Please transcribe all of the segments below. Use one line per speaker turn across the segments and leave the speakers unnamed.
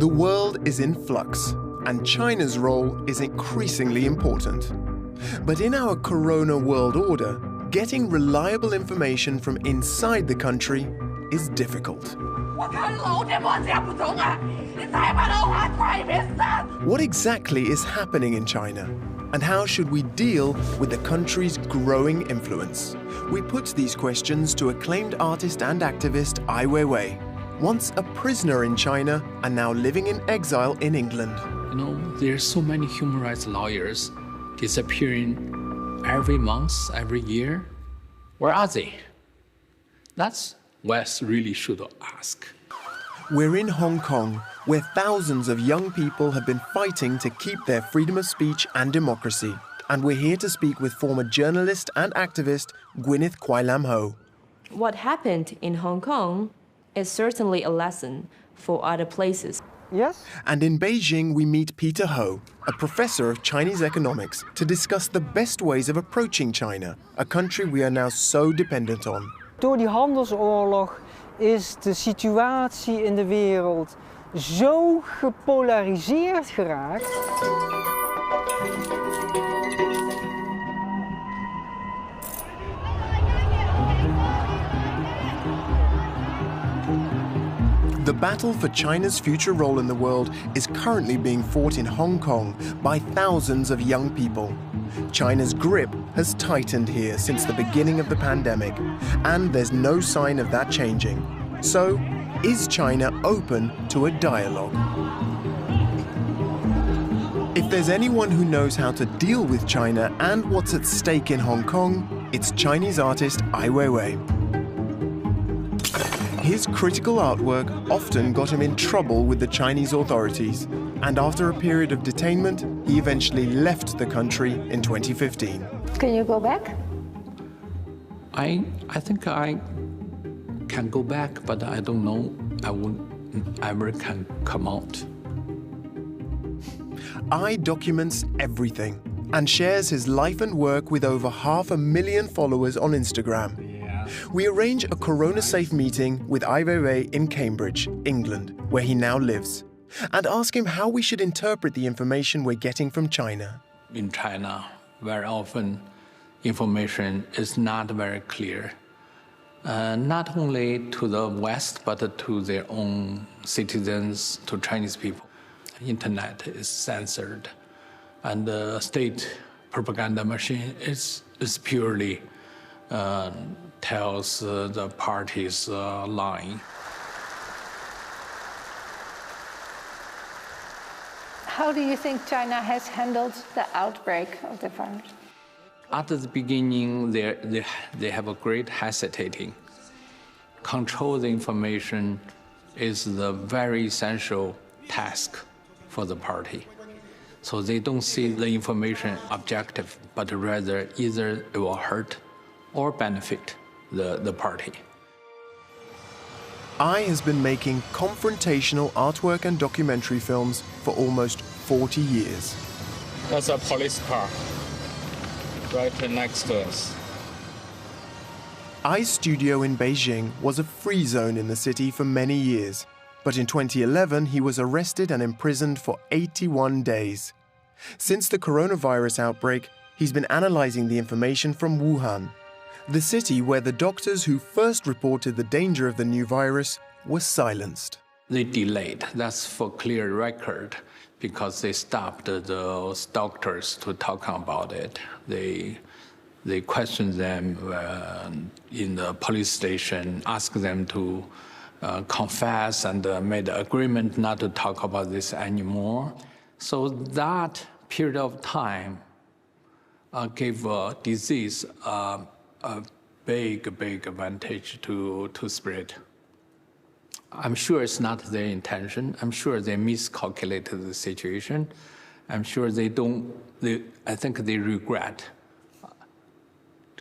The world is in flux, and China's role is increasingly important. But in our Corona world order, getting reliable information from inside the country is difficult. What exactly is happening in China? And how should we deal with the country's growing influence? We put these questions to acclaimed artist and activist Ai Weiwei, once a prisoner in China and now living in exile in England.
You know, there's so many human rights lawyers disappearing every month, every year. Where are they? That's West really should ask.
We're in Hong Kong, where thousands of young people have been fighting to keep their freedom of speech and democracy. And we're here to speak with former journalist and activist Gwyneth Kwai Lam Ho.
What happened in Hong Kong is certainly a lesson for other places.
Yes?
And in Beijing, we meet Peter Ho, a professor of Chinese economics, to discuss the best ways of approaching China, a country we are now so dependent on.
Door die handelsoorlog is de situatie in de wereld zo gepolariseerd geraakt.
The battle for China's future role in the world is currently being fought in Hong Kong by thousands of young people. China's grip has tightened here since the beginning of the pandemic, and there's no sign of that changing. So, is China open to a dialogue? If there's anyone who knows how to deal with China and what's at stake in Hong Kong, it's Chinese artist Ai Weiwei. His critical artwork often got him in trouble with the Chinese authorities, and after a period of detainment, he eventually left the country in 2015.
Can you go back?
I think I can go back, but I don't know I won't ever can come out.
Ai documents everything and shares his life and work with over 500,000 followers on Instagram. We arrange a Corona-safe meeting with Ai Weiwei in Cambridge, England, where he now lives, and ask him how we should interpret the information we're getting from China.
In China, very often information is not very clear, not only to the West, but to their own citizens, to Chinese people. Internet is censored, and the state propaganda machine is purely tells the party's line.
How do you think China has handled the outbreak of the virus?
At the beginning, they have a great hesitating. Control the information is the very essential task for the party. So they don't see the information objective, but rather either it will hurt or benefit the party.
Ai has been making confrontational artwork and documentary films for almost 40 years.
That's a police car right next to us.
Ai's studio in Beijing was a free zone in the city for many years, but in 2011 he was arrested and imprisoned for 81 days. Since the coronavirus outbreak, he's been analyzing the information from Wuhan, the city where the doctors who first reported the danger of the new virus were silenced.
They delayed, that's for clear record, because they stopped those doctors to talk about it. They questioned them in the police station, asked them to confess, and made an agreement not to talk about this anymore. So that period of time gave disease a big advantage to spread. I'm sure it's not their intention. I'm sure they miscalculated the situation. I'm sure I think they regret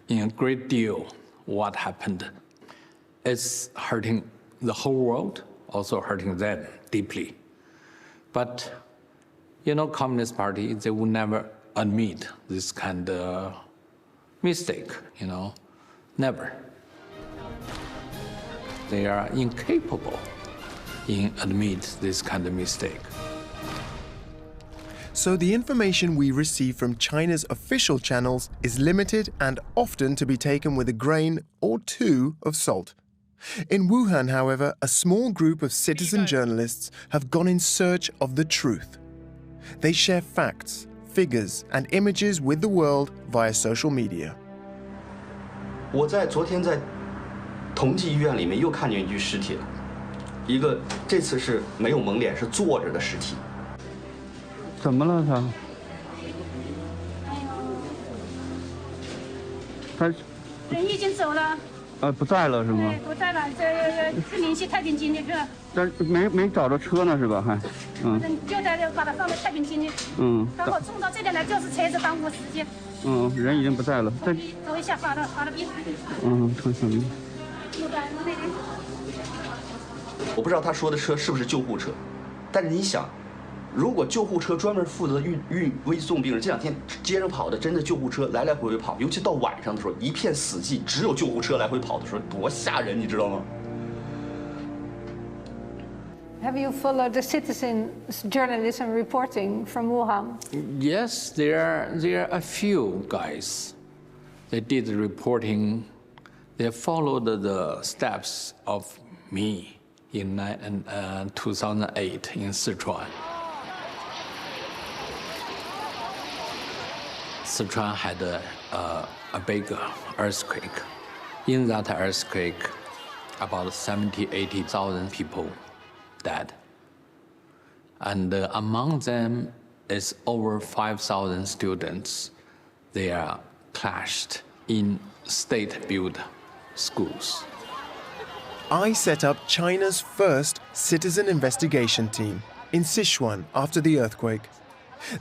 in a great deal what happened. It's hurting the whole world, also hurting them deeply. But, you know, Communist Party, they will never admit this kind of mistake, you know, never. They are incapable in admit this kind of mistake.
So the information we receive from China's official channels is limited and often to be taken with a grain or two of salt. In Wuhan, however, a small group of citizen journalists have gone in search of the truth. They share facts, figures, and images with the world via social media.
我昨天在同济医院里面又看见一具尸体了，一个这次是没有蒙脸，是坐着的尸体。
怎么了他？
人已经走了。
不在了是吗？
对，不在了，这是联系太平间的去了。
但没找着车呢是吧？还，
就在这把它放在太平间里。刚好冲到这边来，就是车子耽误时间。
人已经不在了。
走一下，发了病。
看什么？
我不知道他说的车是不是救护车，但是你想。 如果救护车专门负责运危送病人，这两天街上跑的真的救护车来回跑，尤其到晚上的时候，一片死寂，只有救护车来回跑的时候，多吓人，你知道吗
Have you followed the citizen journalism reporting from Wuhan?
Yes, there are a few guys. They did the reporting. They followed the steps of me in 2008 in Sichuan. Sichuan had a big earthquake. In that earthquake, about 80,000 people died. And among them is over 5,000 students. They are clashed in state-built schools.
I set up China's first citizen investigation team in Sichuan after the earthquake.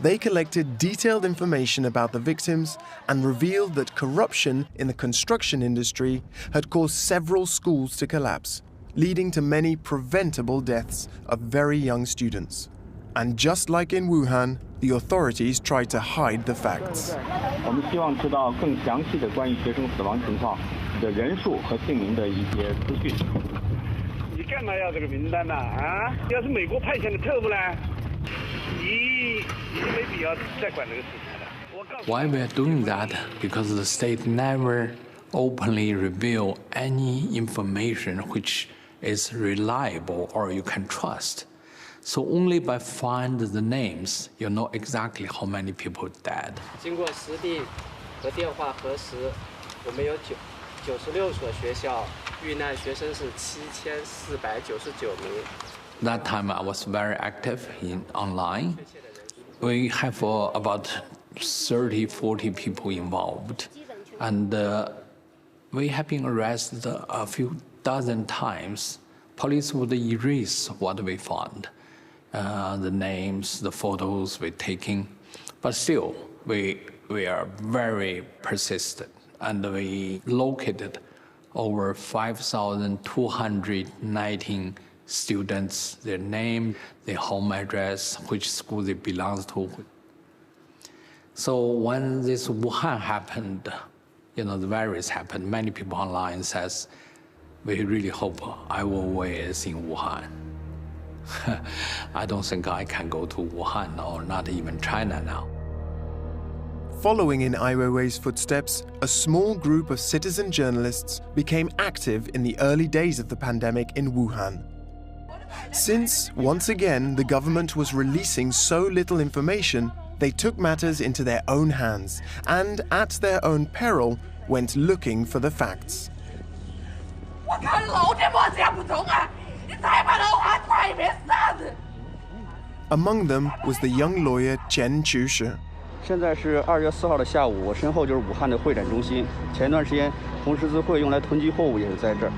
They collected detailed information about the victims and revealed that corruption in the construction industry had caused several schools to collapse, leading to many preventable deaths of very young students. And just like in Wuhan, the authorities tried to hide the facts.
我们希望知道更详细的关于学生死亡情况的人数和姓名的一些资讯。
你干嘛要这个名单呢？啊，要是美国派遣的特务呢？
Why we are doing that? Because the state never openly reveal any information which is reliable or you can trust. So only by find the names, you know exactly how many people died.
经过实地和电话核实，我们有96所学校遇难学生是7499名。
That time I was very active in online. We have about 30, 40 people involved. And we have been arrested a few dozen times. Police would erase what we found, the names, the photos we're taking. But still, we are very persistent. And we located over 5,219 students, their name, their home address, which school they belong to. So when this Wuhan happened, the virus happened, many people online says, we really hope Ai Weiwei is in Wuhan. I don't think I can go to Wuhan or not even China now.
Following in Ai Weiwei's footsteps, a small group of citizen journalists became active in the early days of the pandemic in Wuhan. Since, once again, the government was releasing so little information, they took matters into their own hands and, at their own peril, went looking for the facts. Among them was the young lawyer Chen Chushi.
现在是2月4号的下午，我身后就是武汉的会展中心。前段时间，红十字会用来囤积货物也是在这儿。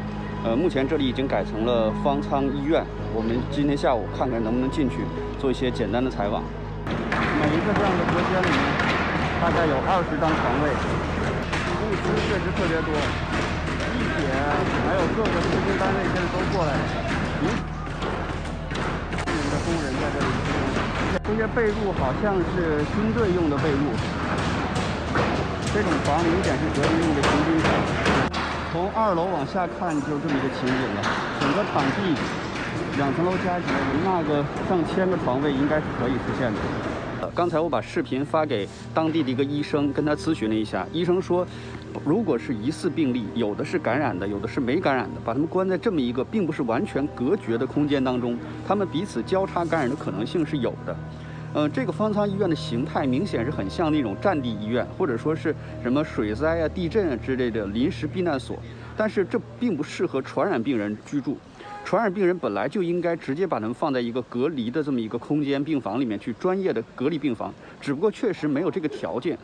目前这里已经改成了方舱医院。我们今天下午看看能不能进去做一些简单的采访。每一个这样的隔间里面，大概有20张床位，物资确实特别多，地铁还有各个施工单位现在都过来了。的工人在这里施工。这些被褥好像是军队用的被褥，这种床明显是隔离用的行军床。从2楼往下看，就这么一个情景了。整个场地2层楼加起来，那个上千个床位应该是可以实现的。刚才我把视频发给当地的一个医生，跟他咨询了一下，医生说，如果是疑似病例，有的是感染的，有的是没感染的，把他们关在这么一个并不是完全隔绝的空间当中，他们彼此交叉感染的可能性是有的。这个方舱医院的形态明显是很像那种战地医院，或者说是什么水灾啊、地震啊之类的临时避难所，但是这并不适合传染病人居住。传染病人本来就应该直接把他们放在一个隔离的这么一个空间病房里面去，专业的隔离病房，只不过确实没有这个条件。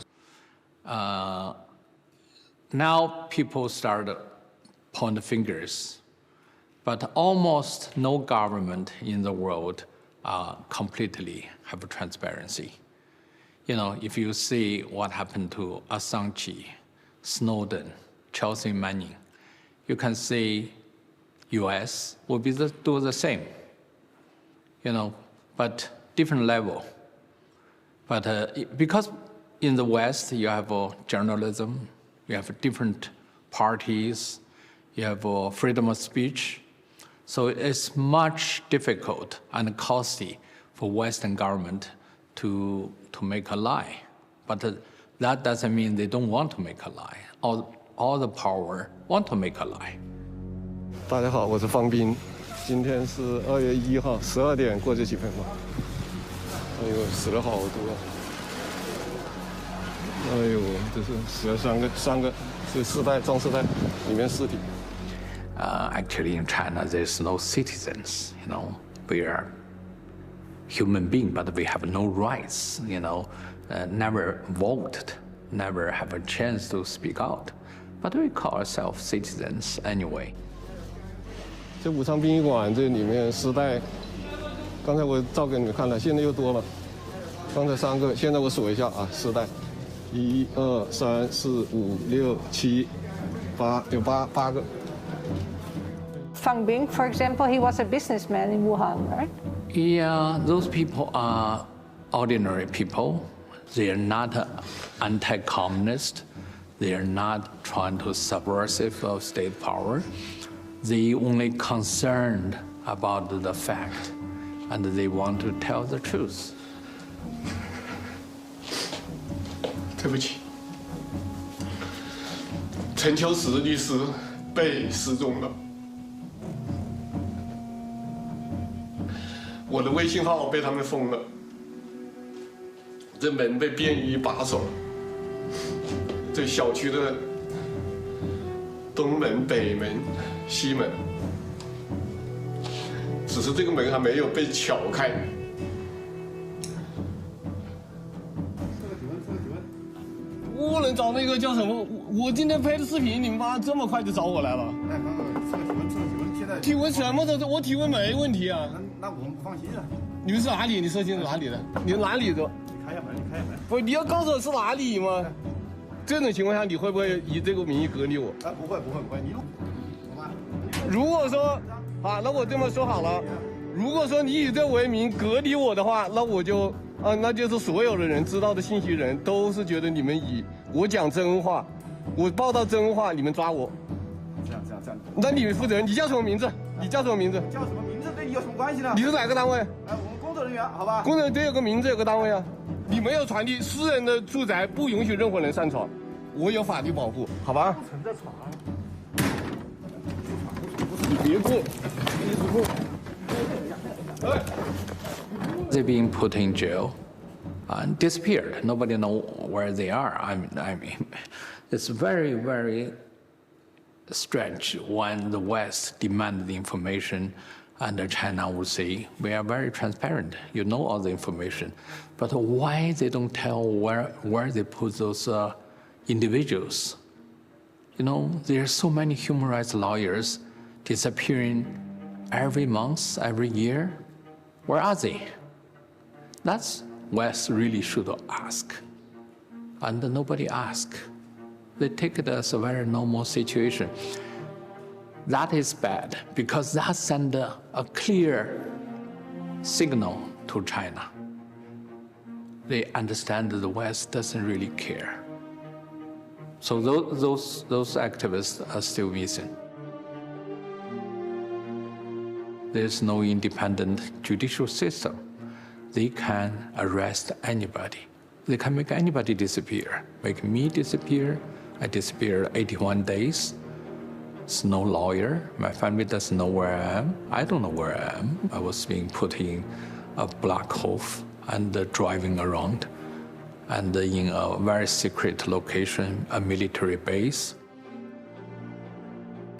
Now people start point fingers, but almost no government in the world completely have transparency. You know, if you see what happened to Assange, Snowden, Chelsea Manning, you can see US will do the same, you know, but different level. But because in the West you have journalism, you have different parties, you have freedom of speech, so it's much difficult and costly for Western government to make a lie. But that doesn't mean they don't want to make a lie. All the power want to make a lie.
大家好，我是方斌，今天是2月1号12点过这几分吧。哎呦，死了好多！哎呦，这是死了3个是4袋装尸袋，里面尸体。
Actually, in China, there's no citizens. You know, we are human beings, but we have no rights. You know, never voted, never have a chance to speak out. But we call ourselves citizens anyway.
这武昌殡仪馆这里面尸袋，刚才我照给你们看了，现在又多了。刚才3个，现在我数一下啊，尸袋，1、2、3、4、5、6、7、8，有8个。
Fang Bing, for example, he was a businessman in Wuhan, right?
Yeah, those people are ordinary people. They are not anti-communist. They are not trying to subversive of state power. They only concerned about the fact, and they want to tell the truth.
对不起，陈秋实律师被失踪了，我的微信号被他们封了，这门被便衣把守，这小区的东门、北门、西门，只是这个门还没有被撬开。我能找那个叫什么？我今天拍的视频，你们妈这么快就找我来了？体温什么的，我体温没问题啊。那我们不放心啊。你们是哪里？你说清楚哪里的？你哪里的？你开下门，你开下门。不，你要告诉我是哪里吗？这种情况下，你会不会以这个名义隔离我？啊，不会，你如果说啊，那我这么说好了，如果说你以这为名隔离我的话，那我就那就是所有的人知道的信息人都是觉得你们以我讲真话，我报道真话，你们抓我。这样。那你负责人，你叫什么名字？叫什么名字对你有什么关系呢？你是哪个单位？我们工作人员，好吧。工作人员得有个名字，有个单位啊。你没有传递私人的住宅，不允许任何人上床，我有法律保护，好吧？存在床。你别过，They're
being put in jail and disappeared. Nobody knows where they are. I mean, it's very, very strange when the West demanded the information and China would say, we are very transparent. You know all the information. But why they don't tell where they put those individuals? You know, there are so many human rights lawyers disappearing every month, every year. Where are they? That's West really should ask. And nobody asks. They take it as a very normal situation. That is bad because that sends a clear signal to China. They understand that the West doesn't really care. So those activists are still missing. There's no independent judicial system. They can arrest anybody. They can make anybody disappear. Make me disappear. I disappeared 81 days. There's no lawyer. My family doesn't know where I am. I don't know where I am. I was being put in a black hole and driving around, and in a very secret location, a military base.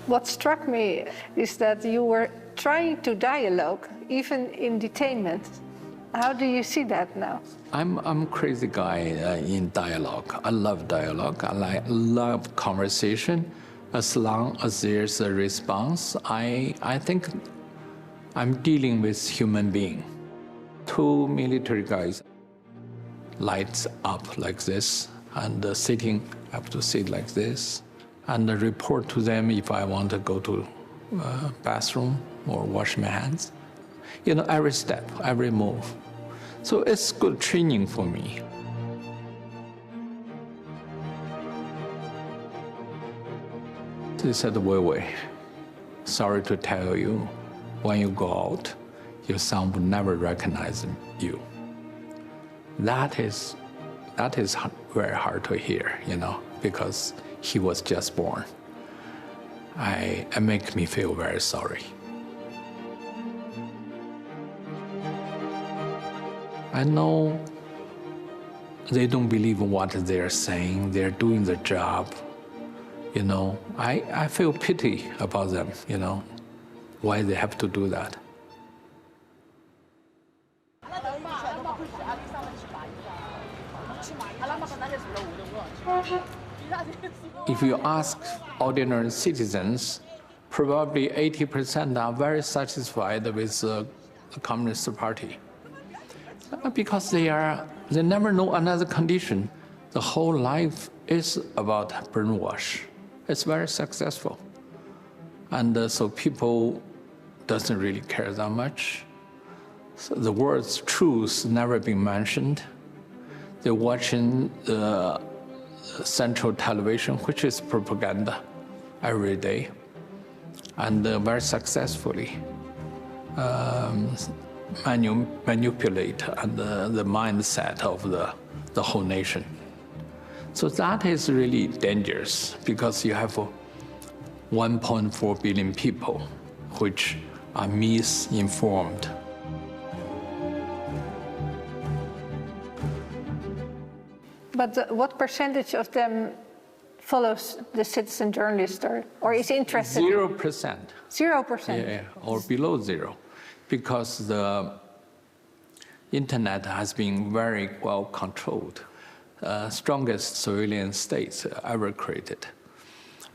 What struck me is that you were trying to dialogue, even in detainment. How do you see that now?
I'm a crazy guy in dialogue. I love dialogue. I love conversation. As long as there's a response, I think I'm dealing with human being. Two military guys, lights up like this, and sitting, I have to sit like this, and report to them if I want to go to bathroom or wash my hands. You know, every step, every move. So it's good training for me. They said, Wei, sorry to tell you, when you go out, your son will never recognize you. That is very hard to hear, you know, because he was just born. It makes me feel very sorry. I know they don't believe what they're saying. They're doing the job. You know, I feel pity about them, you know, why they have to do that. If you ask ordinary citizens, probably 80% are very satisfied with the Communist Party. Because they never know another condition. The whole life is about brainwash. It's very successful. And so people doesn't really care that much. So the words truth never been mentioned. They're watching the central television, which is propaganda, every day, and very successfully manipulate the mindset of the whole nation. So that is really dangerous because you have 1.4 billion people which are misinformed.
But what percentage of them follows the citizen journalist or is interested?
0%.
0%?
Yeah, or below zero. Because the internet has been very well controlled. Strongest surveillance states ever created.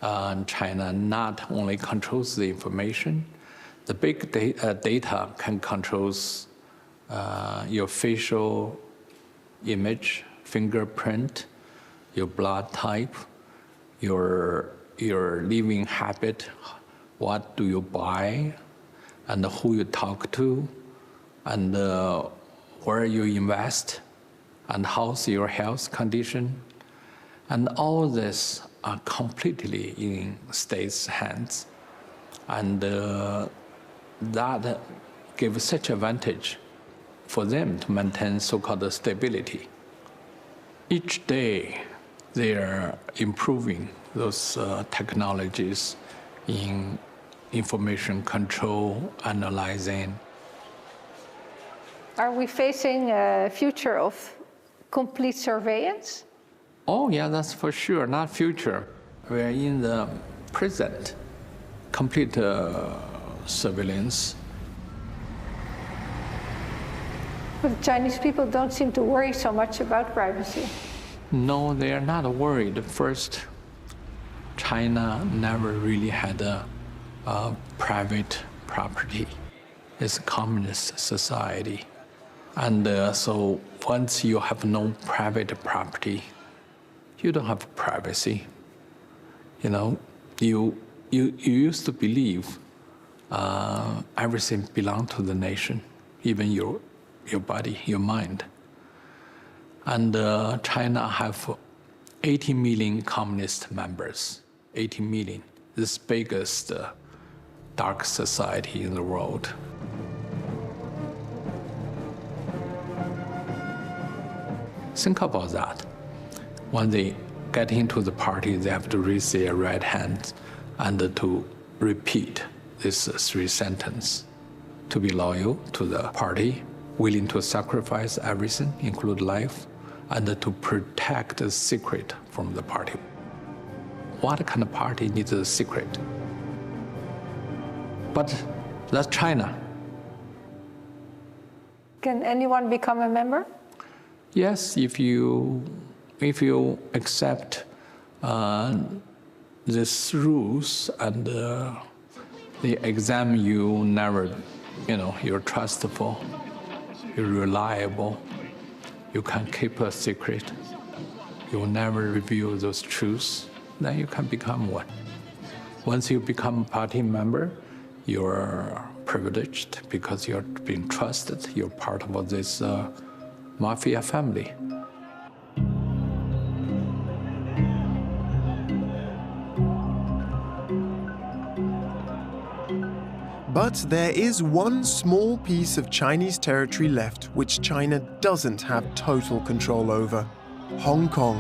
China not only controls the information, the big data can control your facial image, fingerprint, your blood type, your living habit, what do you buy, and who you talk to, and where you invest, and how's your health condition. And all this are completely in state's hands. And that gives such advantage for them to maintain so-called stability. Each day, they are improving those technologies in information control, analyzing.
Are we facing a future of complete surveillance?
Oh, yeah, that's for sure, not future. We're in the present, complete surveillance.
But Chinese people don't seem to worry so much about privacy.
No, they are not worried. First, China never really had a private property. It's a communist society. And so once you have no private property, you don't have privacy. You know, you used to believe everything belonged to the nation, even your body, your mind. And China have 80 million communist members, 80 million, this biggest dark society in the world. Think about that. When they get into the party, they have to raise their right hand and to repeat these three sentences. To be loyal to the party, willing to sacrifice everything, include life, and to protect the secret from the party. What kind of party needs a secret? But that's China.
Can anyone become a member?
Yes, if you accept these rules and the exam, you never, you're trustful, you're reliable, you can keep a secret, you will never reveal those truths, then you can become one. Once you become a party member, you're privileged because you're being trusted, you're part of this mafia family.
But there is one small piece of Chinese territory left which China doesn't have total control over: Hong Kong.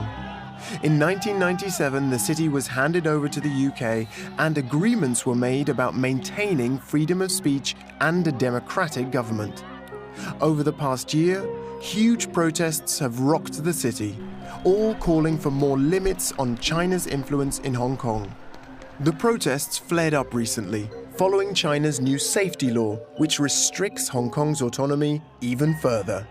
In 1997, the city was handed over to the UK and agreements were made about maintaining freedom of speech and a democratic government. Over the past year, huge protests have rocked the city, all calling for more limits on China's influence in Hong Kong. The protests flared up recently, following China's new safety law, which restricts Hong Kong's autonomy even further.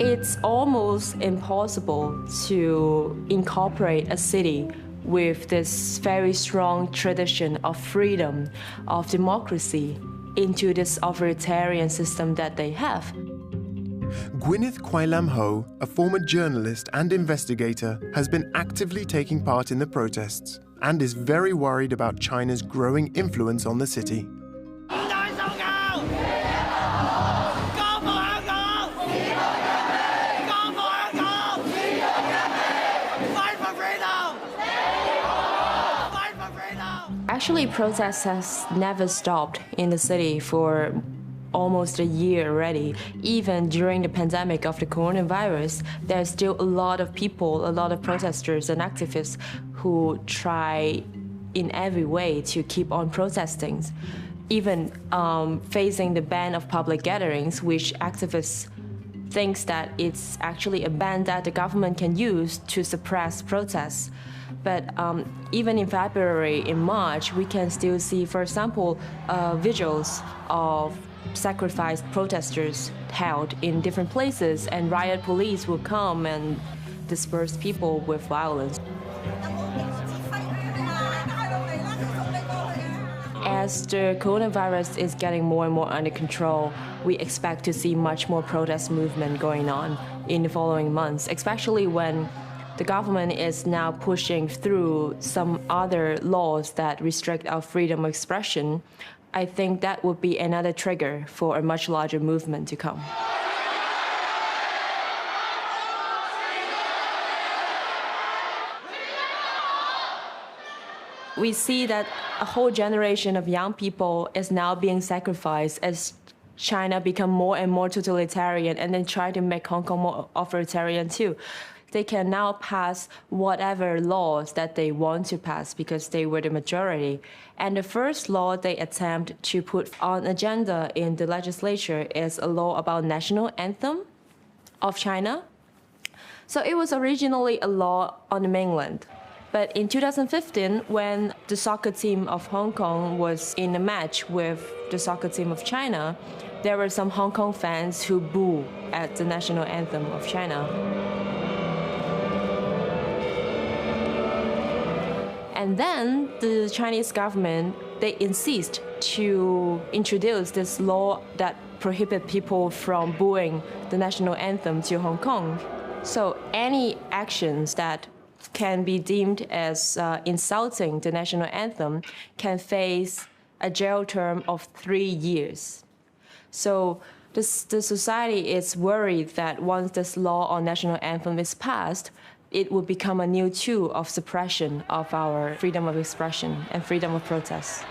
It's almost impossible to incorporate a city with this very strong tradition of freedom, of democracy, into this authoritarian system that they have.
Gwyneth Kwai-Lam Ho, a former journalist and investigator, has been actively taking part in the protests and is very worried about China's growing influence on the city.
Actually, protests has never stopped in the city for almost a year already. Even during the pandemic of the coronavirus, there's still a lot of people, a lot of protesters and activists who try in every way to keep on protesting. Even facing the ban of public gatherings, which activists thinks that it's actually a ban that the government can use to suppress protests. But even in February, in March, we can still see, for example, vigils of sacrificed protesters held in different places, and riot police will come and disperse people with violence. As the coronavirus is getting more and more under control, we expect to see much more protest movement going on in the following months, especially when the government is now pushing through some other laws that restrict our freedom of expression. I think that would be another trigger for a much larger movement to come. We see that a whole generation of young people is now being sacrificed as China become more and more totalitarian and then try to make Hong Kong more authoritarian too. They can now pass whatever laws that they want to pass because they were the majority. And the first law they attempt to put on agenda in the legislature is a law about national anthem of China. So it was originally a law on the mainland. But in 2015, when the soccer team of Hong Kong was in a match with the soccer team of China, there were some Hong Kong fans who booed at the national anthem of China. And then the Chinese government, they insist to introduce this law that prohibits people from booing the national anthem to Hong Kong. So any actions that can be deemed as insulting the national anthem can face a jail term of 3 years. So the society is worried that once this law on national anthem is passed, it will become a new tool of suppression of our freedom of expression and freedom of protest.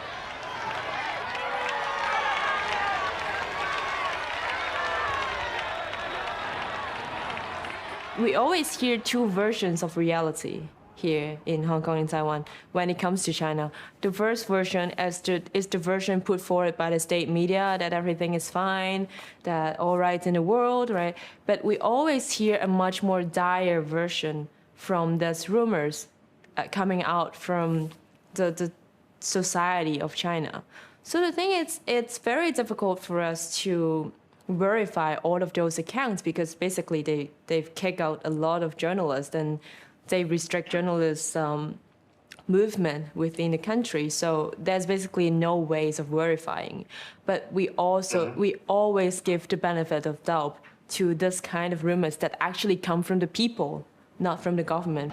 We always hear two versions of reality here in Hong Kong and Taiwan when it comes to China. The first version is the version put forward by the state media, that everything is fine, that all rights in the world, right? But we always hear a much more dire version from those rumors coming out from the society of China. So the thing is, it's very difficult for us to verify all of those accounts because basically they've kicked out a lot of journalists and they restrict journalists' movement within the country. So there's basically no ways of verifying. But we always give the benefit of doubt to this kind of rumors that actually come from the people, not from the government.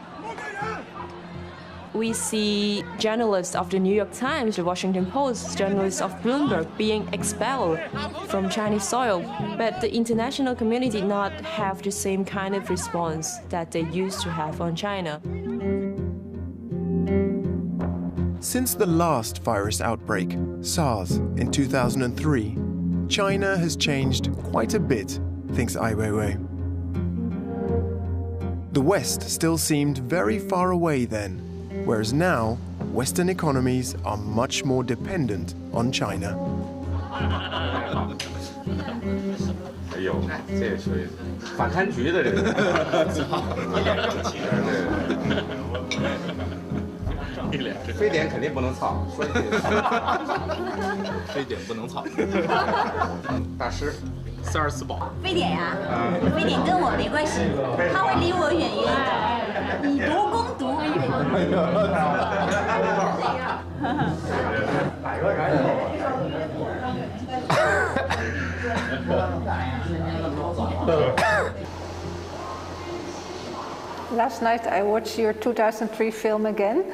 We see journalists of the New York Times, the Washington Post, journalists of Bloomberg being expelled from Chinese soil, but the international community did not have the same kind of response that they used to have on China.
Since the last virus outbreak, SARS, in 2003, China has changed quite a bit, thinks Ai Weiwei. The West still seemed very far away then, whereas now, Western economies are much more dependent on China.
哎呦，这也属于反贪局的这个，一脸非典肯定不能操，说一句，非典不能操。大师，42宝。
非典呀，非典跟我没关系，他会离我远远的，以毒攻毒。
Last night I watched your 2003 film again,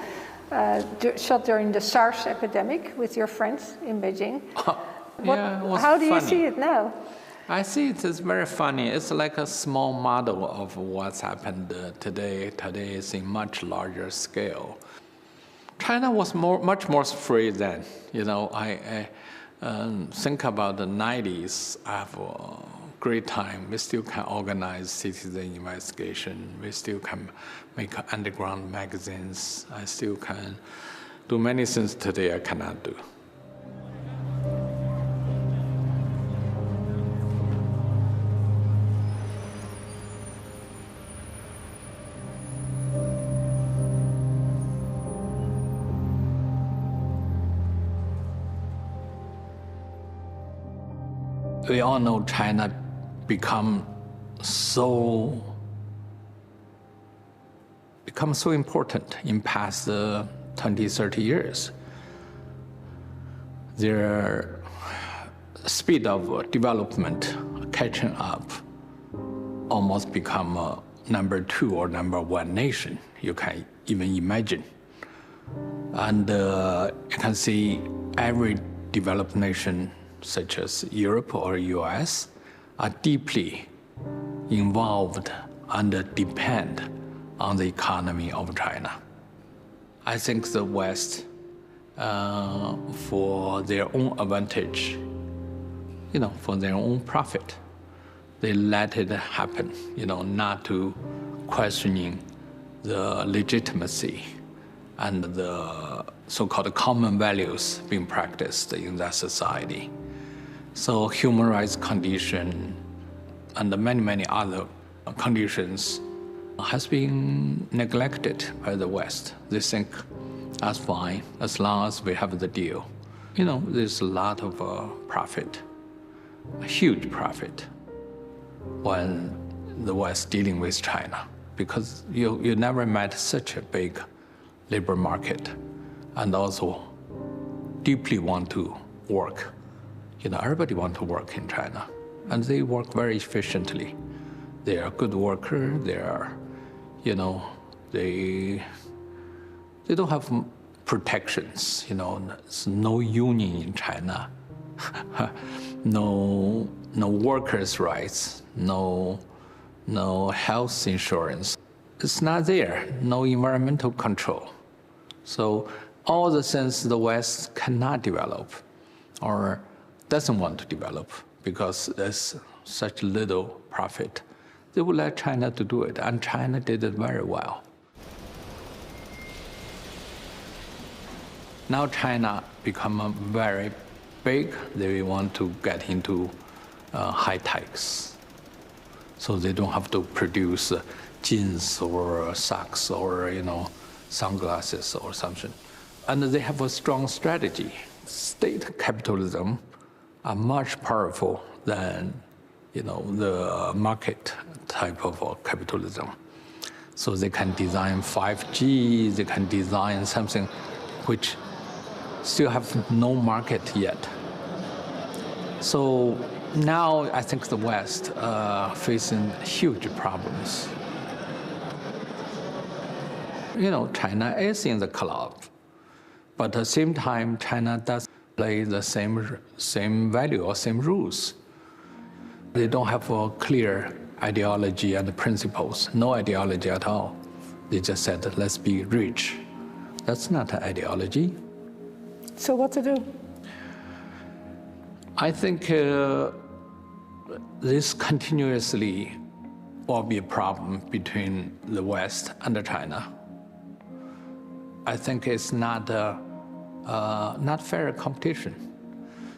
shot during the SARS epidemic with your friends in Beijing.
Yeah, it was
how do you
funny.
see it now?
I see it as very funny. It's like a small model of what's happened today. Today is in much larger scale. China was much more free then. You know, I think about the 90s. I have a great time. We still can organize citizen investigation. We still can make underground magazines. I still can do many things today I cannot do. We all know China become so important in past 20, 30 years. Their speed of development catching up almost become number 2 or number 1 nation, you can even imagine. And you can see every developed nation such as Europe or US are deeply involved and depend on the economy of China. I think the West, for their own advantage, you know, for their own profit, they let it happen, you know, not to questioning the legitimacy and the so-called common values being practiced in that society. So human rights condition and many, many other conditions has been neglected by the West. They think that's fine as long as we have the deal. You know, there's a lot of profit, a huge profit, when the West dealing with China, because you never met such a big labor market and also deeply want to work. You know, everybody wants to work in China, and they work very efficiently. They are good workers. They are, you know, they don't have protections. You know, there's no union in China. no workers' rights, no health insurance. It's not there, no environmental control. So all the things the West cannot develop or doesn't want to develop because there's such little profit, they would like China to do it, and China did it very well. Now China become very big. They want to get into high techs, so they don't have to produce jeans or socks or sunglasses or something. And they have a strong strategy. State capitalism are much powerful than the market type of capitalism. So they can design 5G, they can design something which still have no market yet. So now I think the West facing huge problems. China is in the club, but at the same time, China does play the same value or same rules. They don't have a clear ideology and principles, no ideology at all. They just said, let's be rich. That's not an ideology.
So what to do?
I think this continuously will be a problem between the West and China. I think it's not fair competition.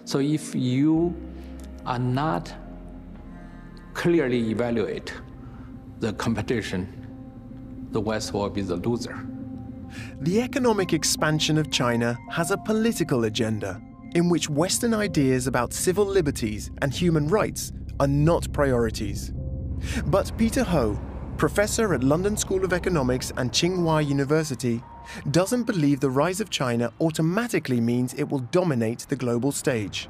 So if you are not clearly evaluate the competition, the West will be the loser.
The economic expansion of China has a political agenda in which Western ideas about civil liberties and human rights are not priorities. But Peter Ho, professor at London School of Economics and Tsinghua University, doesn't believe the rise of China automatically means it will dominate the global stage.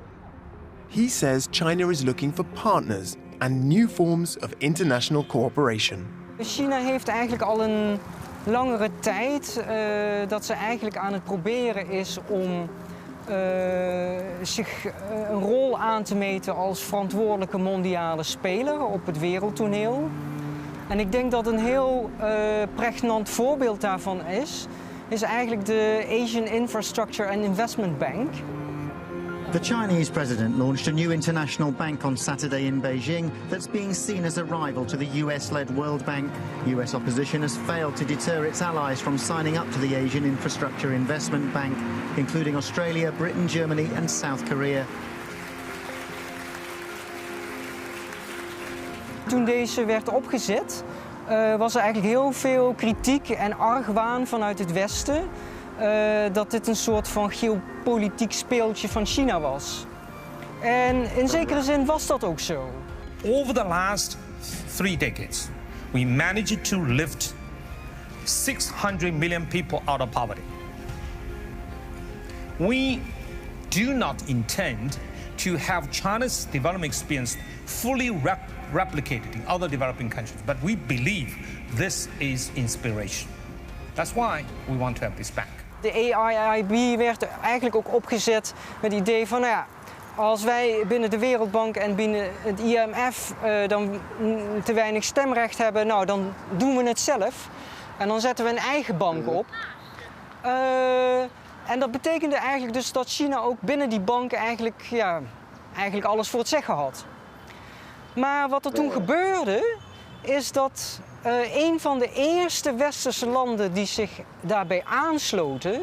He says China is looking for partners and new forms of international cooperation.
China heeft eigenlijk al een langere tijd dat ze eigenlijk aan het proberen is om zich een rol aan te meten als verantwoordelijke mondiale speler op het wereldtoneel. En ik denk dat een heel pregnant voorbeeld daarvan is eigenlijk de Asian Infrastructure and Investment Bank.
The Chinese president launched a new international bank on Saturday in Beijing that's being seen as a rival to the US-led World Bank. US opposition has failed to deter its allies from signing up to the Asian Infrastructure Investment Bank, including Australia, Britain, Germany and South Korea.
Toen deze werd opgezet, was er eigenlijk heel veel kritiek en argwaan vanuit het Westen dat dit een soort van geopolitiek speeltje van China was. En in zekere zin was dat ook zo.
Over the last 3 decades, we managed to lift 600 million people out of poverty. We do not intend to have China's development experience fully replicated in other developing countries, but we believe this is inspiration. That's why we want to have this bank.
De AIIB werd eigenlijk ook opgezet met het idee van, nou ja, als wij binnen de Wereldbank en binnen het IMF dan te weinig stemrecht hebben, nou dan doen we het zelf. En dan zetten we een eigen bank op. En dat betekende eigenlijk dus dat China ook binnen die banken eigenlijk alles voor het zeggen had. Maar wat er toen gebeurde, is dat een van de eerste westerse landen die zich daarbij aansloten,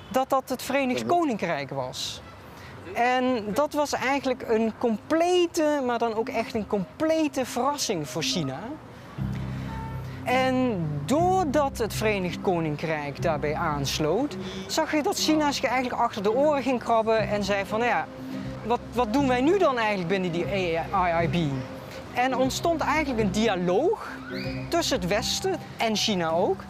dat het Verenigd Koninkrijk was. En dat was eigenlijk een complete, maar dan ook echt een complete verrassing voor China. En doordat het Verenigd Koninkrijk daarbij aansloot, zag je dat China zich eigenlijk achter de oren ging krabben en zei van, nou ja, wat doen wij nu dan eigenlijk binnen die AIIB? En ontstond eigenlijk een dialoog tussen het Westen en China ook,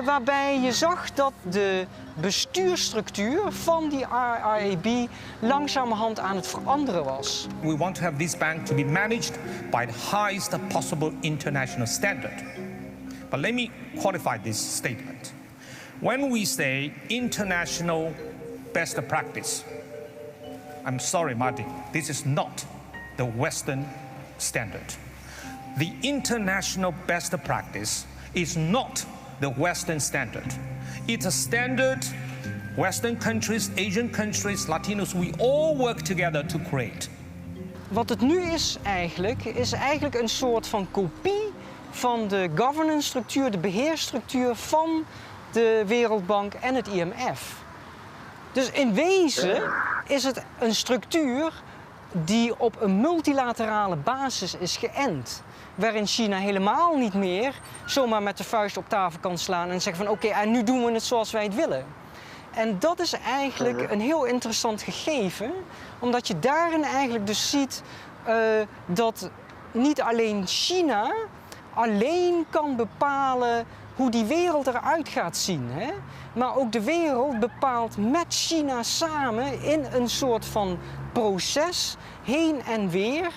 waarbij je zag dat de bestuursstructuur van die AIIB langzamerhand aan het veranderen was.
We want to have this bank to be managed by the highest possible international standard. But let me qualify this statement. When we say international best practice, I'm sorry, Martin, this is not the Western standard. The international best practice is not the Western standard. It's a standard Western countries, Asian countries, Latinos, we all work together to create.
Wat het nu is eigenlijk een soort van kopie van de governance structuur, de beheersstructuur van de Wereldbank en het IMF. Dus in wezen is het een structuur die op een multilaterale basis is geënt. Waarin China helemaal niet meer zomaar met de vuist op tafel kan slaan en zeggen van oké, en nu doen we het zoals wij het willen. En dat is eigenlijk een heel interessant gegeven, omdat je daarin eigenlijk dus ziet dat niet alleen China alleen kan bepalen hoe die wereld eruit gaat zien, hè? Maar ook de wereld bepaalt met China samen in een soort van proces heen en weer,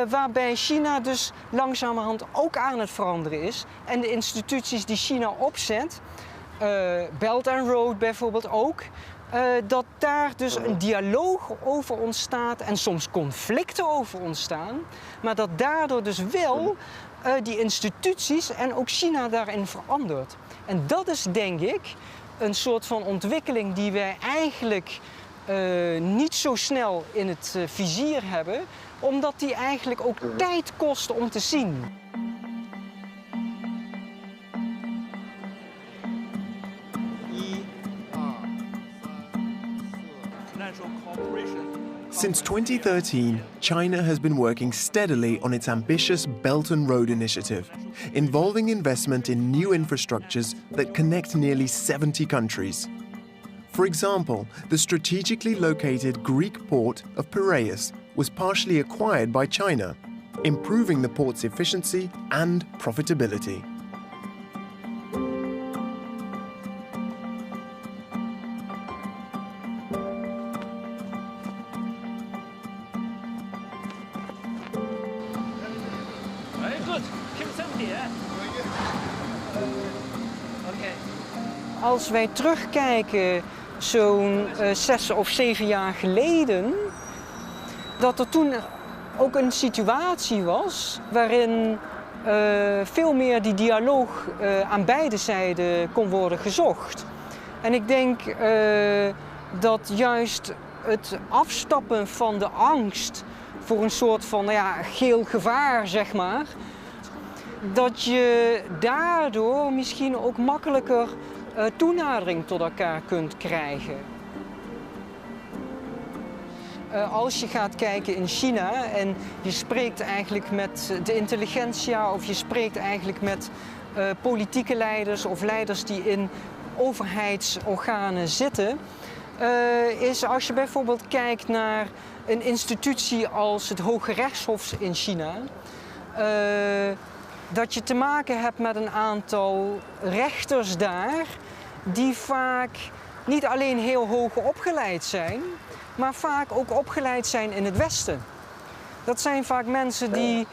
waarbij China dus langzamerhand ook aan het veranderen is. En de instituties die China opzet, Belt and Road bijvoorbeeld ook, dat daar dus een dialoog over ontstaat en soms conflicten over ontstaan, maar dat daardoor dus wel die instituties en ook China daarin verandert. En dat is denk ik een soort van ontwikkeling die wij eigenlijk niet zo snel in het vizier hebben, omdat die eigenlijk ook tijd kost om te zien.
Since 2013, China has been working steadily on its ambitious Belt and Road Initiative, involving investment in new infrastructures that connect nearly 70 countries. For example, the strategically located Greek port of Piraeus was partially acquired by China, improving the port's efficiency and profitability.
Als wij terugkijken zo'n 6 of 7 jaar geleden, dat er toen ook een situatie was waarin veel meer die dialoog aan beide zijden kon worden gezocht. En ik denk dat juist het afstappen van de angst voor een soort van geel gevaar, zeg maar, dat je daardoor misschien ook makkelijker toenadering tot elkaar kunt krijgen. Als je gaat kijken in China en je spreekt eigenlijk met de intelligentsia of je spreekt eigenlijk met politieke leiders of leiders die in overheidsorganen zitten, is als je bijvoorbeeld kijkt naar een institutie als het Hoge Rechtshof in China, dat je te maken hebt met een aantal rechters daar die vaak niet alleen heel hoog opgeleid zijn, maar vaak ook opgeleid zijn in het Westen. Dat zijn vaak mensen die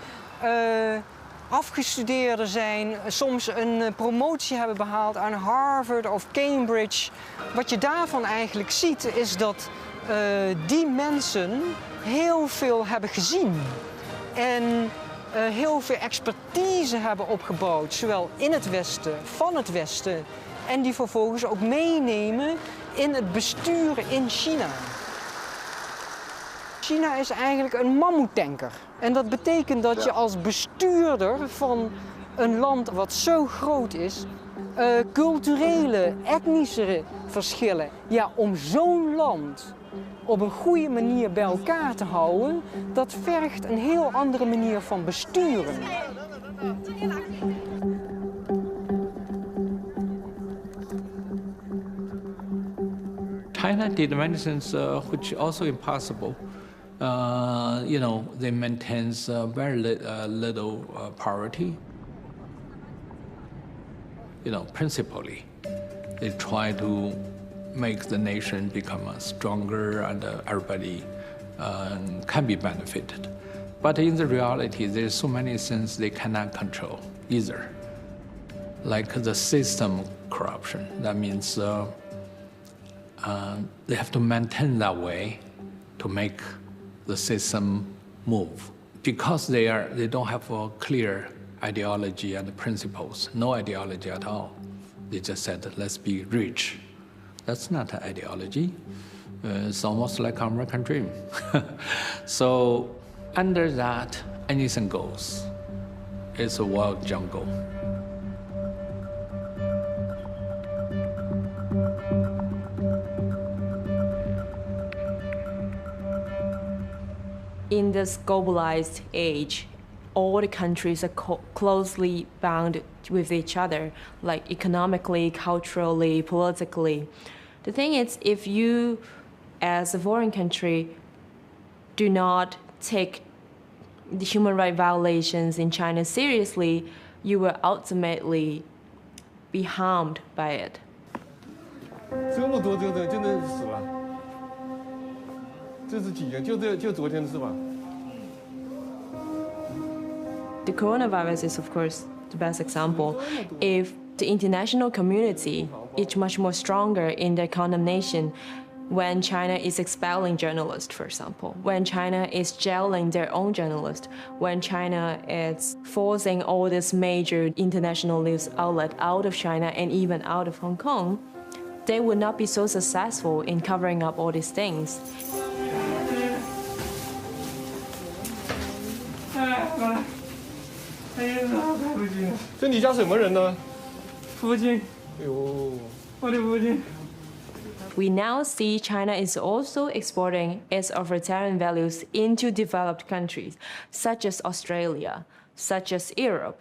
afgestudeerden zijn, soms een promotie hebben behaald aan Harvard of Cambridge. Wat je daarvan eigenlijk ziet is dat die mensen heel veel hebben gezien en heel veel expertise hebben opgebouwd, zowel in het Westen, van het Westen, en die vervolgens ook meenemen in het bestuur in China. China is eigenlijk een mammoetanker. En dat betekent dat je als bestuurder van een land wat zo groot is, culturele, etnische verschillen, om zo'n land op een goede manier bij elkaar te houden, dat vergt een heel andere manier van besturen.
China did many things which also impossible. They maintain very little poverty. Principally, they try to make the nation become stronger and everybody can be benefited. But in the reality, there's so many things they cannot control either. Like the system corruption. That means they have to maintain that way to make the system move. Because they don't have a clear ideology and principles, no ideology at all. They just said, let's be rich. That's not an ideology. It's almost like American dream. So under that, anything goes. It's a wild jungle.
In this globalized age, all the countries are closely bound with each other, like economically, culturally, politically. The thing is, if you, as a foreign country, do not take the human rights violations in China seriously, you will ultimately be harmed by it.
这么多，就真的死了。这是几件？就昨天的事吧。
The coronavirus is, of course, the best example. If the international community is much more stronger in their condemnation when China is expelling journalists, for example, when China is jailing their own journalists, when China is forcing all this major international news outlet out of China and even out of Hong Kong, they would not be so successful in covering up all these things.
这你家什么人呢？
父亲。
哎呦，
我的父亲。
We now see China is also exporting its authoritarian values into developed countries, such as Australia, such as Europe,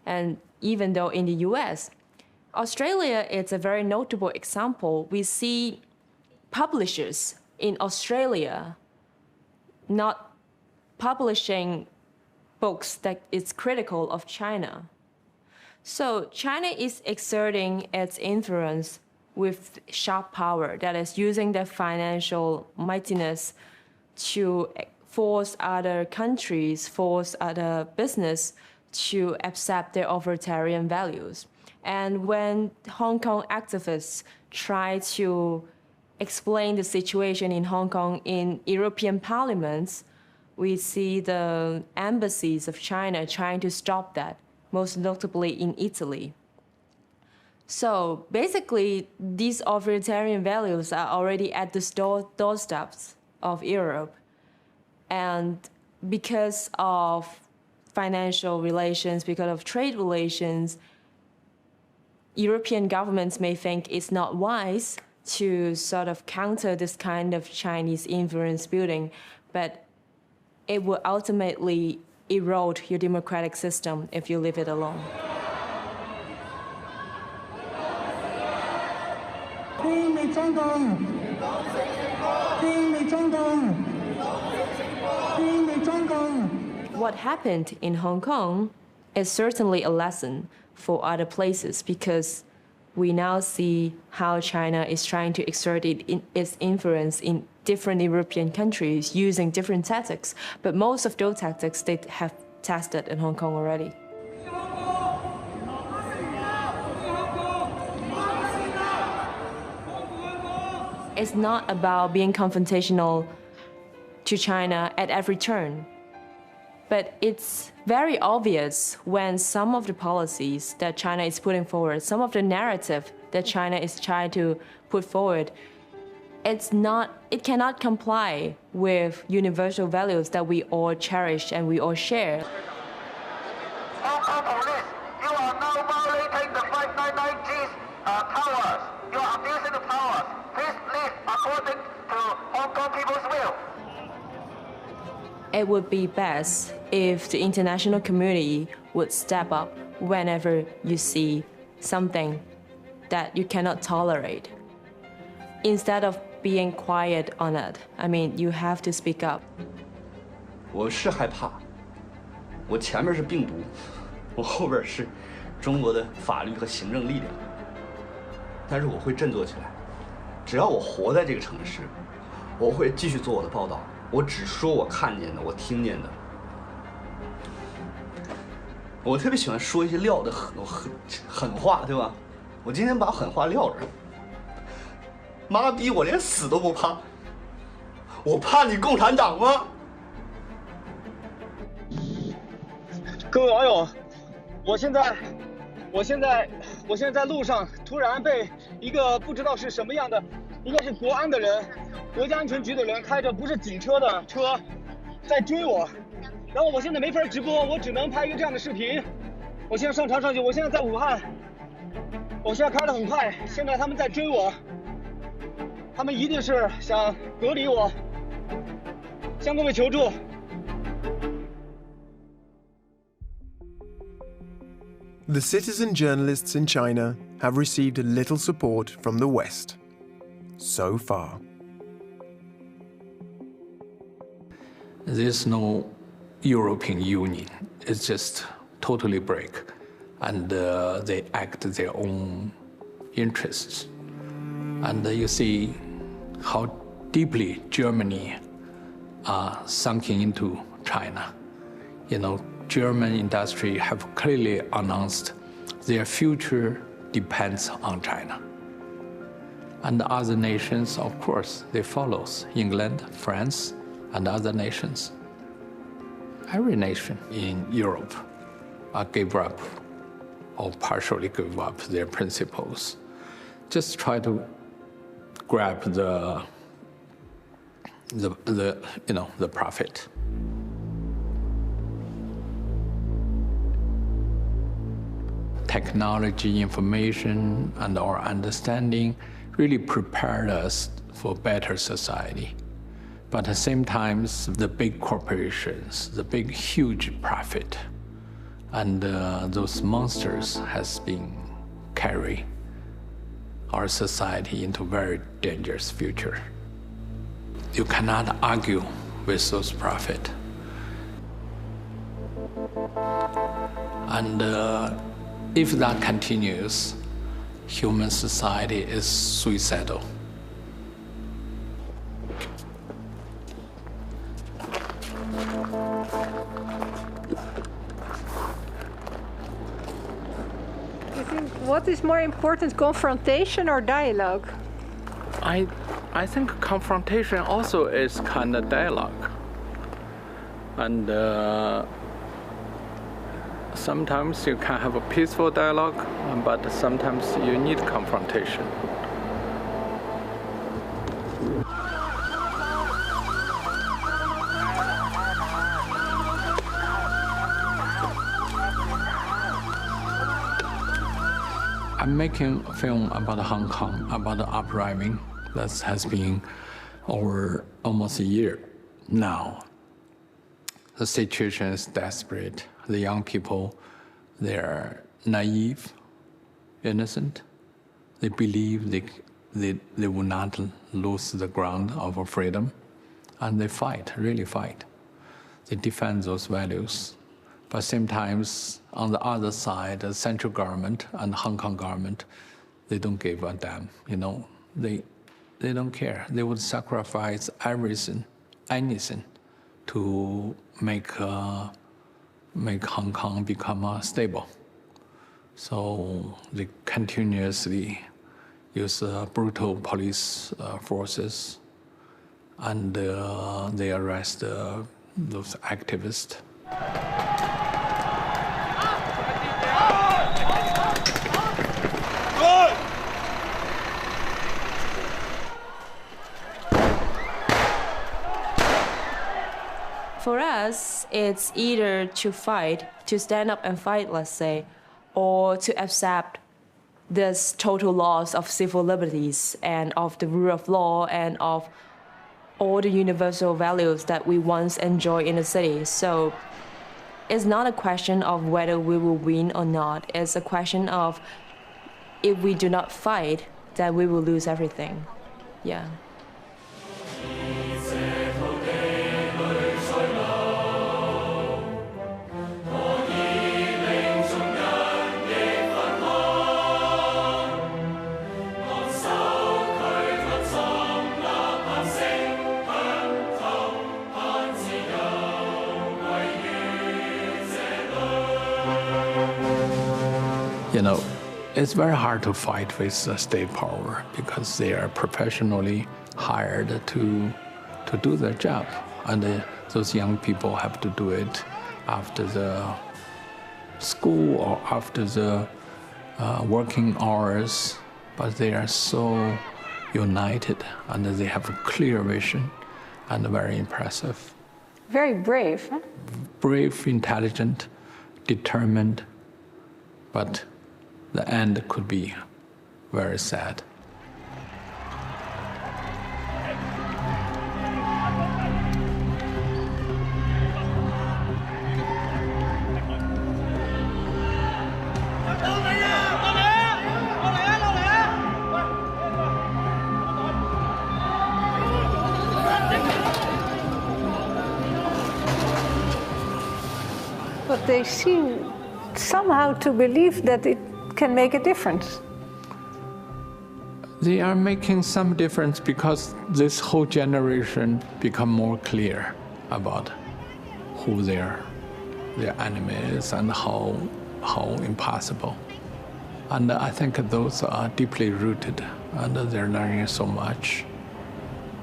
and even though in the US. Australia is a very notable example. We see publishers in Australia not publishing books that is critical of China. So China is exerting its influence with sharp power, that is using their financial mightiness to force other countries, force other business to accept their authoritarian values. And when Hong Kong activists try to explain the situation in Hong Kong in European parliaments, we see the embassies of China trying to stop that, most notably in Italy. So basically, these authoritarian values are already at the doorsteps of Europe. And because of financial relations, because of trade relations, European governments may think it's not wise to sort of counter this kind of Chinese influence building, but it will ultimately erode your democratic system if you leave it alone. What happened in Hong Kong is certainly a lesson for other places, because we now see how China is trying to exert its influence in different European countries using different tactics. But most of those tactics they have tested in Hong Kong already. It's not about being confrontational to China at every turn. But it's very obvious when some of the policies that China is putting forward, some of the narrative that China is trying to put forward, it cannot comply with universal values that we all cherish and we all share.
Hong Kong police, you are now violating the 599G's powers. You are abusing the powers. Please live according to Hong Kong people's will.
It would be best if the international community would step up whenever you see something that you cannot tolerate. Instead of being quiet on it, I mean, you have to speak up.
我是害怕，我前面是病毒，我后边是中国的法律和行政力量，但是我会振作起来。只要我活在这个城市，我会继续做我的报道。我只说我看见的，我听见的。我特别喜欢说一些撂的狠话，对吧？我今天把狠话撂这儿。妈逼，我连死都不怕，我怕你共产党吗？
各位网友，我现在在路上，突然被一个不知道是什么样的，应该是国安的人，国家安全局的人开着不是警车的车在追我，然后我现在没法直播，我只能拍一个这样的视频。我现在上去，我现在在武汉，我现在开得很快，现在他们在追我，他们一定是想隔离我，向各位求助。
The citizen journalists in China have received little support from the West so far.
There's no European Union. It's just totally break, and they act their own interests. And you see how deeply Germany sunken into China. You know, German industry have clearly announced their future depends on China. And other nations, of course, they follow. England, France, and other nations. Every nation in Europe gave up or partially gave up their principles. Just try to grab the profit. Technology, information, and our understanding really prepared us for better society. But at the same time, the big corporations, the big, huge profit, and those monsters has been carry our society into a very dangerous future. You cannot argue with those profit. And if that continues, human society is suicidal.
You think what is more important, confrontation or dialogue?
I think confrontation also is kind of dialogue. And sometimes you can have a peaceful dialogue, but sometimes you need confrontation. I'm making a film about Hong Kong, about the uprising that has been over almost a year now. The situation is desperate. The young people, they're naive, innocent. They believe they will not lose the ground of freedom, and they fight, really fight. They defend those values. But sometimes, on the other side, the central government and Hong Kong government, they don't give a damn. You know, they don't care. They would sacrifice everything, anything, to make Hong Kong become stable. So they continuously use brutal police forces, and they arrest those activists.
For us, it's either to fight, to stand up and fight, let's say, or to accept this total loss of civil liberties and of the rule of law and of all the universal values that we once enjoyed in the city. So it's not a question of whether we will win or not. It's a question of if we do not fight, then we will lose everything. Yeah.
You know, it's very hard to fight with state power because they are professionally hired to to do their job. And those young people have to do it after the school or after the working hours, but they are so united and they have a clear vision and very impressive.
Very brave, huh?
Brave, intelligent, determined, but the end could be very sad.
But they seem somehow to believe that it can make a difference.
They are making some difference because this whole generation become more clear about who their enemy is and how impossible. And I think those are deeply rooted and they're learning so much.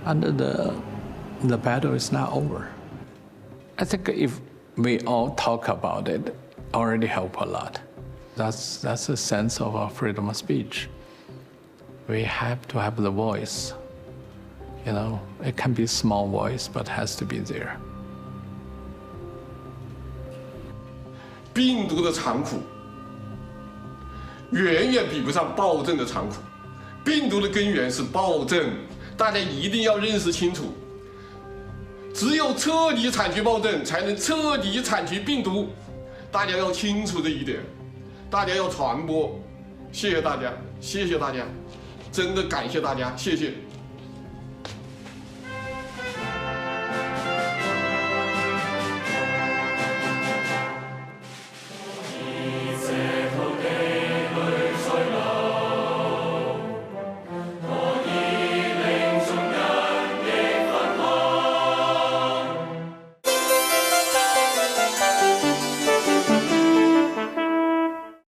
And the battle is not over. I think if we all talk about it, already help a lot. That's a sense of freedom of speech. We have to have the voice. You know, it can be a small voice, but has to be there.
病毒的残酷远远比不上暴政的残酷。病毒的根源是暴政，大家一定要认识清楚。只有彻底铲除暴政，才能彻底铲除病毒。大家要清楚这一点，大家要传播。谢谢大家，谢谢大家，真的感谢大家，谢谢。